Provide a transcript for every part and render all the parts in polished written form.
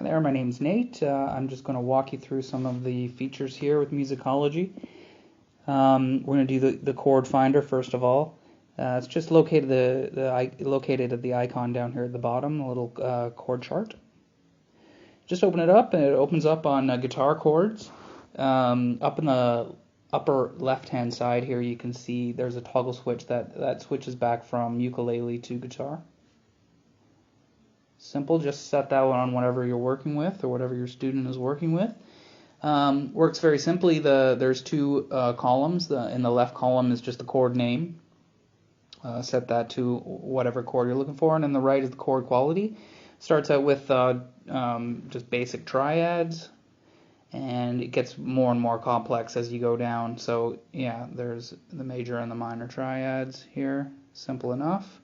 there, my name's Nate. I'm just going to walk you through some of the features here with Musicology. We're going to do the chord finder first of all. It's just located located at the icon down here at the bottom, a little chord chart. Just open it up, and it opens up on guitar chords. Up in the upper left-hand side here, you can see there's a toggle switch that switches back from ukulele to guitar. Simple, just set that one on whatever you're working with or whatever your student is working with. Works very simply. There's two columns. In the left column is just the chord name. Set that to whatever chord you're looking for, and in the right is the chord quality. Starts out with just basic triads, and it gets more and more complex as you go down. So yeah, there's the major and the minor triads here. Simple enough.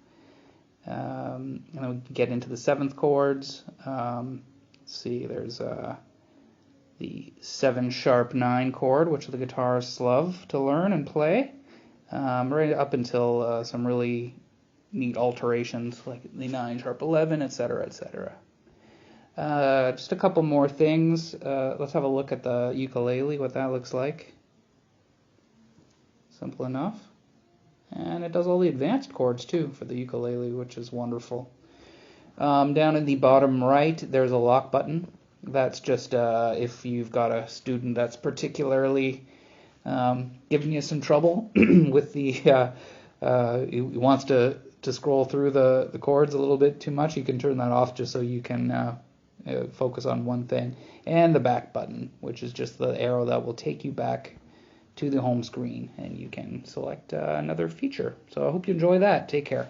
And then we can get into the seventh chords. Let's see, there's the 7♯9 chord, which the guitarists love to learn and play, right up until some really neat alterations like the 9♯11, etc., etc. Just a couple more things. Let's have a look at the ukulele, what that looks like. Simple enough. And it does all the advanced chords too for the ukulele, which is wonderful. Down in the bottom right, there's a lock button. That's just if you've got a student that's particularly giving you some trouble with the he wants to scroll through the chords a little bit too much. You can turn that off just so you can focus on one thing. And the back button, which is just the arrow that will take you back to the home screen, and you can select another feature. So I hope you enjoy that. Take care.